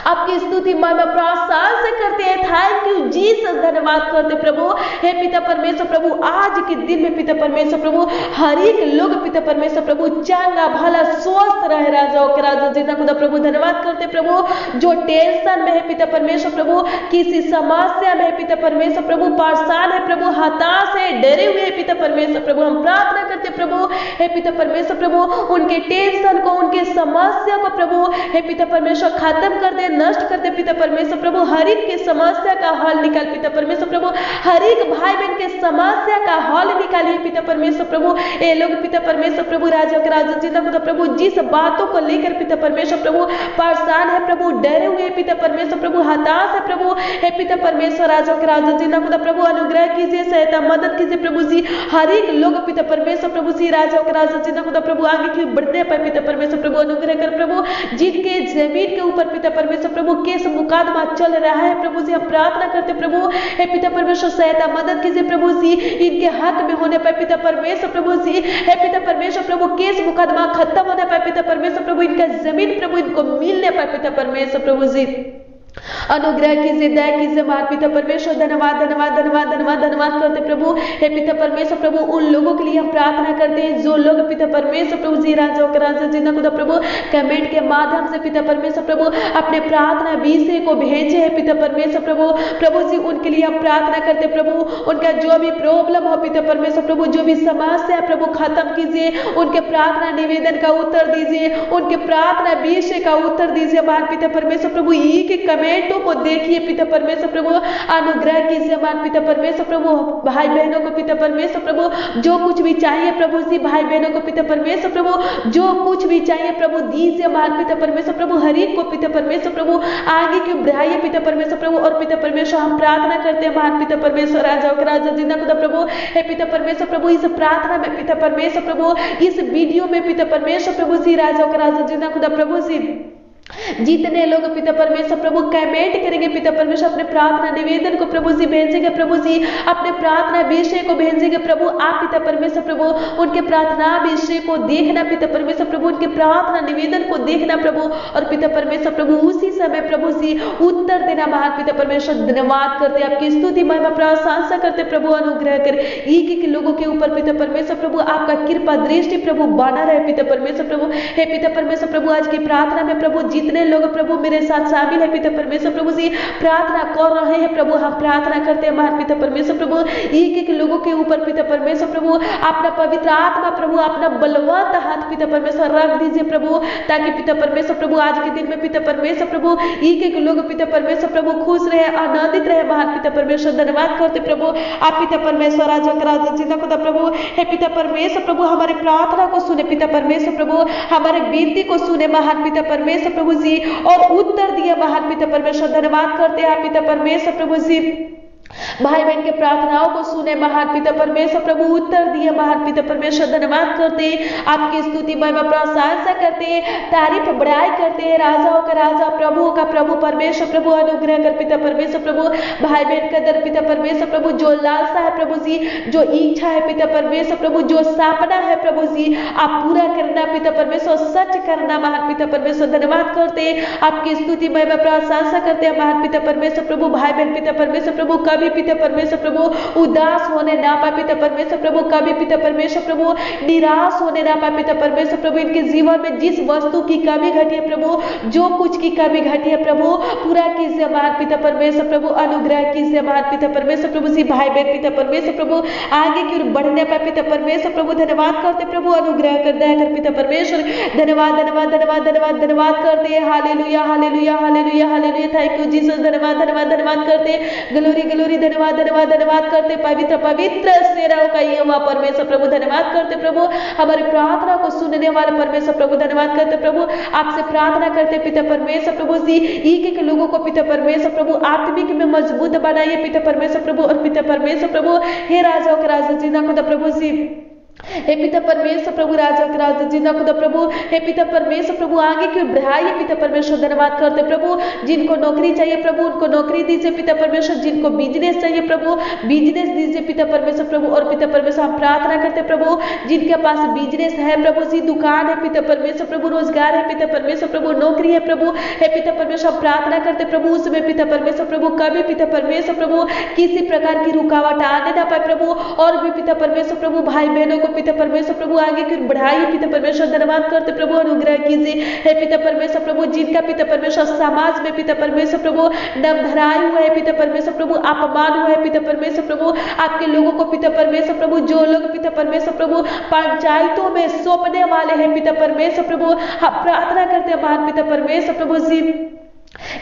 आपकी स्तुति महिमा प्रशंसा करते हैं। थैंक यू जीसस, धन्यवाद करते प्रभु। हे पिता परमेश्वर प्रभु आज के दिन में पिता परमेश्वर प्रभु हर एक लोग पिता परमेश्वर प्रभु चंगा भला स्वस्थ रहे राजाओं के राजा जिंदा खुदा प्रभु। धन्यवाद करते प्रभु जो टेंशन में है पिता परमेश्वर प्रभु, किसी समस्या में है पिता परमेश्वर प्रभु, परेशान है प्रभु, हताश है, डरे हुए है पिता परमेश्वर प्रभु, हम प्रार्थना करते प्रभु हे पिता परमेश्वर प्रभु उनके टेंशन को उनके समस्या को प्रभु हे पिता परमेश्वर खत्म कर दे, नष्ट कर दे पिता परमेश्वर प्रभु। हर एक की समस्या का हल निकाल पिता परमेश्वर प्रभु, हर एक भाई बहन के समस्या का हल निकालिए पिता परमेश्वर प्रभु। ये लोग पिता परमेश्वर प्रभु राजा के राजा जिंदा खुदा प्रभु जिस बातों को लेकर पिता परमेश्वर प्रभु परेशान है प्रभु, डरे हुए पिता परमेश्वर प्रभु, हताश है प्रभु हे पिता परमेश्वर राजा के राजा जिंदा खुदा प्रभु अनुग्रह कीजिए, सहायता मदद कीजिए प्रभु जी। हर एक लोग पिता परमेश्वर प्रभु जी राजा के राजा जिंदा खुदा प्रभु आगे की बढ़ने पर पिता परमेश्वर प्रभु अनुग्रह कर प्रभु, जिनके जमीन के ऊपर पिता परमेश्वर प्रभु केस मुकदमा चल रहा है प्रभु जी, हम प्रार्थना करते प्रभु हे पिता परमेश्वर सहायता मदद कीजिए प्रभु जी, इनके हक में होने पर पिता परमेश्वर प्रभु जी हे पिता परमेश्वर प्रभु केस मुकदमा खत्म होने पर पिता परमेश्वर प्रभु इनका जमीन प्रभु इनको मिलने पर पिता परमेश्वर प्रभु जी अनुग्रह कीजिए, दया कीजिए महान पिता परमेश्वर। धन्यवाद धन्यवाद धन्यवाद धन्यवाद धन्यवाद करते प्रभु हे पिता परमेश्वर प्रभु उन लोगों के लिए हम प्रार्थना करते हैं जो लोग पिता परमेश्वर प्रभु जी राजाओं के राजा जिंदा खुदा प्रभु कमेंट के माध्यम से पिता परमेश्वर प्रभु अपने प्रार्थना विषय को भेजे हैं पिता परमेश्वर प्रभु। प्रभु जी उनके लिए हम प्रार्थना करते प्रभु, उनका जो भी प्रॉब्लम हो पिता परमेश्वर प्रभु, जो भी समस्या प्रभु खत्म कीजिए, उनके प्रार्थना निवेदन का उत्तर दीजिए, उनके प्रार्थना विषय का उत्तर दीजिए महान पिता परमेश्वर प्रभु। एक कमेंटों को देखिए पिता परमेश्वर प्रभु, अनुग्रह कीजिए महान पिता परमेश्वर प्रभु। भाई बहनों को पिता परमेश्वर प्रभु जो कुछ भी चाहिए प्रभु जी, भाई बहनों को पिता परमेश्वर प्रभु जो कुछ भी चाहिए प्रभु दीजिए महान पिता परमेश्वर प्रभु। हर एक को पिता परमेश्वर प्रभु आगे की बढ़ाइए पिता परमेश्वर प्रभु। और पिता परमेश्वर हम प्रार्थना करते हैं महान पिता परमेश्वर राजाओं के राजा जिंदा खुदा प्रभु हे पिता परमेश्वर प्रभु इस प्रार्थना में पिता परमेश्वर प्रभु, इस वीडियो में पिता परमेश्वर प्रभु जी राजाओं के राजा जिंदा खुदा प्रभु जी जितने लोग पिता परमेश्वर प्रभु कमेंट करेंगे पिता परमेश्वर अपने प्रार्थना निवेदन को प्रभु जी भेजेंगे प्रभु जी, अपने प्रार्थना विषय को भेजेंगे प्रभु। आप पिता परमेश्वर प्रभु उनके प्रार्थना विषय को देखना पिता परमेश्वर प्रभु, उनके प्रार्थना निवेदन को देखना प्रभु, और पिता परमेश्वर प्रभु उसी समय प्रभु जी उत्तर देना महान पिता परमेश्वर। धन्यवाद करते आपकी स्तुति महिमा प्रशंसा करते प्रभु। अनुग्रह कर एक एक लोगों के ऊपर पिता परमेश्वर प्रभु आपका कृपा दृष्टि प्रभु बना रहे पिता परमेश्वर प्रभु। हे पिता परमेश्वर प्रभु आज की प्रार्थना में प्रभु जितने लोग प्रभु मेरे साथ शामिल है पिता परमेश्वर प्रभु जी प्रार्थना कर रहे हैं प्रभु, हम प्रार्थना करते हैं महान पिता परमेश्वर प्रभु एक एक लोगों के ऊपर पिता परमेश्वर प्रभु अपना पवित्र आत्मा प्रभु अपना बलवंत हाथ पिता परमेश्वर रख दीजिए प्रभु, ताकि पिता परमेश्वर प्रभु आज के दिन में पिता परमेश्वर प्रभु एक एक लोग पिता परमेश्वर प्रभु खुश रहे, आनंदित रहे महान पिता परमेश्वर। धन्यवाद करते प्रभु आप पिता परमेश्वर राजा का राजा जिंदा खुदा प्रभु हे पिता परमेश्वर प्रभु हमारे प्रार्थना को सुने पिता परमेश्वर प्रभु, हमारे विनती को सुने महान पिता परमेश्वर प्रभु जी और उत्तर दिया महान पिता परमेश्वर। धन्यवाद करते हैं पिता परमेश्वर प्रभु जी, भाई बहन के प्रार्थनाओं को सुने महान पिता परमेश्वर प्रभु, उत्तर दिए महान पिता परमेश्वर। धन्यवाद करते हैं, आपकी स्तुति महिमा प्रशंसा करते हैं, तारीफ बड़ाई करते हैं। राजाओं का राजा, प्रभुओं का प्रभु परमेश्वर प्रभु, अनुग्रह कर पिता परमेश्वर प्रभु, भाई बहन का दर पिता परमेश्वर प्रभु, जो लालसा है प्रभु जी, जो इच्छा है पिता परमेश्वर प्रभु, जो सपना है प्रभु जी, आप पूरा करना पिता परमेश्वर, सच करना महान पिता परमेश्वर। धन्यवाद करते हैं, आपकी स्तुति महिमा प्रशंसा करते हैं महान पिता परमेश्वर प्रभु। भाई बहन पिता परमेश्वर प्रभु कभी पिता परमेश्वर प्रभु उदास होने ना पाए पिता परमेश्वर प्रभु, कभी पिता परमेश्वर प्रभु निराश होने ना पाए पिता परमेश्वर प्रभु। इनके जीवन में जिस वस्तु की कमी घटी है प्रभु, जो कुछ की कमी घटी है प्रभु, पूरा कीजिए महान पिता परमेश्वर प्रभु, अनुग्रह कीजिए महान पिता परमेश्वर प्रभु जी। भाई बहन पिता परमेश्वर प्रभु आगे की ओर बढ़ने पाए पिता परमेश्वर प्रभु। धन्यवाद करते प्रभु, अनुग्रह कर दया कर पिता परमेश्वर। धन्यवाद धन्यवाद धन्यवाद धन्यवाद धन्यवाद करते हैं। Hallelujah hallelujah hallelujah hallelujah, thank you Jesus. धन्यवाद धन्यवाद धन्यवाद करते हैं, ग्लोरी ग्लोरी, धन्यवाद धन्यवाद धन्यवाद करते। पवित्र पवित्र सेनाओं का यहोवा परमेश्वर प्रभु, धन्यवाद करते प्रभु, हमारी प्रार्थना को सुनने वाले परमेश्वर प्रभु। धन्यवाद करते प्रभु, आपसे प्रार्थना करते पिता परमेश्वर प्रभु जी, एक एक लोगों को पिता परमेश्वर प्रभु आत्मिक में मजबूत बनाइए पिता परमेश्वर प्रभु। और पिता परमेश्वर प्रभु, हे राजाओं के राजा जिंदा खुदा प्रभु जी, हे पिता परमेश्वर प्रभु, राजा के राजा जिंदा खुदा प्रभु, हे पिता परमेश्वर प्रभु आगे की बढ़ाइए पिता परमेश्वर। धन्यवाद करते प्रभु, जिनको नौकरी चाहिए प्रभु उनको नौकरी दीजिए पिता परमेश्वर, जिनको बिजनेस चाहिए प्रभु बिजनेस दीजिए पिता परमेश्वर प्रभु। और पिता परमेश्वर हम प्रार्थना करते प्रभु, जिनके पास बिजनेस है प्रभु जी, दुकान है पिता परमेश्वर प्रभु, रोजगार है पिता परमेश्वर प्रभु, नौकरी है प्रभु, हे पिता परमेश्वर हम प्रार्थना करते प्रभु, उसमें पिता परमेश्वर प्रभु कभी पिता परमेश्वर प्रभु किसी प्रकार की रुकावट आने ना पाए प्रभु। और भी पिता परमेश्वर प्रभु भाई बहनों को पिता परमेश्वर प्रभु आगे की बढ़ाइए पिता परमेश्वर। धन्यवाद करते प्रभु, अनुग्रह कीजिए हे पिता परमेश्वर प्रभु, जिनका पिता परमेश्वर समाज में पिता परमेश्वर प्रभु नमधराई हुआ है पिता परमेश्वर प्रभु, अपमान हुआ है पिता परमेश्वर प्रभु, आपके लोगों को पिता परमेश्वर प्रभु, जो लोग पिता परमेश्वर प्रभु पंचायतों में सौंपने वाले हैं पिता परमेश्वर प्रभु, हम प्रार्थना करते हैं महान पिता परमेश्वर प्रभु जी,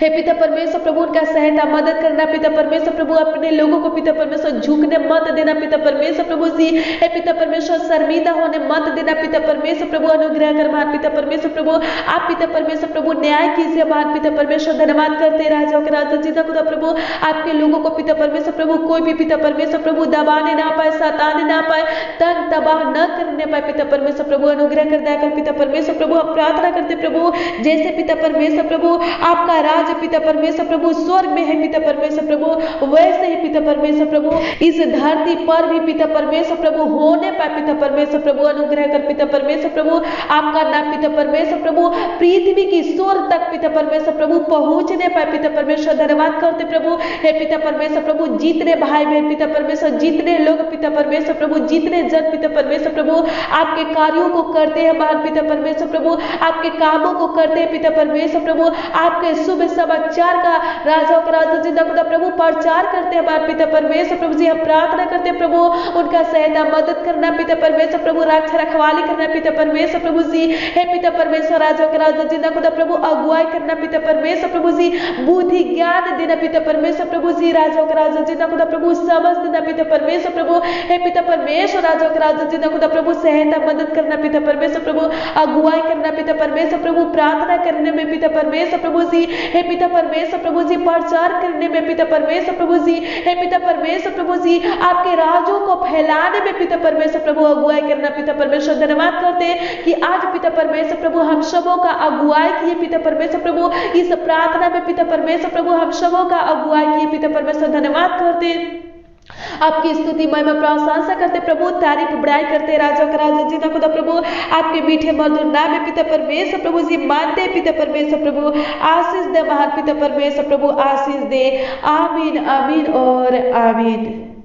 हे पिता परमेश्वर प्रभु उनका सहायता मदद करना पिता परमेश्वर प्रभु, अपने लोगों को पिता परमेश्वर झुकने मत देना पिता परमेश्वर प्रभु जी, हे पिता परमेश्वर शर्मिंदा होने मत देना पिता परमेश्वर प्रभु, अनुग्रह कर महान पिता परमेश्वर प्रभु, आप पिता परमेश्वर प्रभु न्याय कीजिए महान पिता परमेश्वर। धन्यवाद करते राजाओं के राजा जिंदा खुदा प्रभु, आपके लोगों को पिता परमेश्वर प्रभु कोई भी पिता परमेश्वर प्रभु दबाने ना पाए, सताने ना पाए, तंग तबाह न करने पाए पिता परमेश्वर प्रभु, अनुग्रह कर दया कर पिता परमेश्वर प्रभु। हम प्रार्थना करते प्रभु, जैसे पिता परमेश्वर प्रभु आपका राज पिता परमेश्वर प्रभु स्वर्ग में है पिता परमेश्वर प्रभु, वैसे ही पिता परमेश्वर प्रभु इस धरती पर भी पिता परमेश्वर प्रभु होने पाए पिता परमेश्वर प्रभु, अनुग्रह कर पिता परमेश्वर प्रभु, आपका नाम पिता परमेश्वर प्रभु पृथ्वी की स्वर तक पिता परमेश्वर प्रभु पहुंचने पाए पिता परमेश्वर। धन्यवाद करते प्रभु, हे पिता परमेश्वर प्रभु, जितने भाई बहन पिता परमेश्वर, जितने लोग पिता परमेश्वर प्रभु, जितने जन पिता परमेश्वर प्रभु आपके कार्यों को करते हैं महान पिता परमेश्वर प्रभु, आपके कामों को करते हैं पिता परमेश्वर प्रभु, आपके शुभ समाचार का राजाओं का राजा जिंदा खुदा प्रभु प्रचार करते हैं हमारे पिता परमेश्वर प्रभु जी। हम प्रार्थना करते हैं प्रभु, उनका सहायता मदद करना पिता परमेश्वर प्रभु, रक्षा रखवाली करना पिता परमेश्वर प्रभु जी, हे पिता परमेश्वर राजाओं का राजा जिंदा खुदा प्रभु अगुवाई करना पिता परमेश्वर प्रभु जी, बुद्धि ज्ञान देना पिता परमेश्वर प्रभु जी, राजाओं का राजा जिंदा खुदा प्रभु समझ देना पिता परमेश्वर प्रभु, हे पिता परमेश्वर राजाओं का राजा जिंदा खुदा प्रभु सहायता मदद करना पिता परमेश्वर प्रभु, अगुवाई करना पिता परमेश्वर प्रभु, प्रार्थना करने में पिता परमेश्वर प्रभु जी, हे पिता परमेश्वर प्रभु जी प्रचार करने में पिता परमेश्वर प्रभु जी, हे पिता परमेश्वर प्रभु जी आपके राजों को फैलाने में पिता परमेश्वर प्रभु अगुवाई करना पिता परमेश्वर। धन्यवाद करते हैं कि आज पिता परमेश्वर प्रभु हम सबों का अगुवाई किए पिता परमेश्वर प्रभु, इस प्रार्थना में पिता परमेश्वर प्रभु हम सबों का अगुवाई किए पिता परमेश्वर। धन्यवाद करते हैं, आपकी स्तुति महिमा प्रशंसा करते प्रभु, तारीफ बड़ाई करते राजा का राजा जिंदा खुदा प्रभु, आपके मीठे मधुर नाम में पिता परमेश्वर प्रभु जी मानते पिता परमेश्वर प्रभु, आशीष दे महान पिता परमेश्वर प्रभु, आशीष दे। आमीन आमीन और आमीन।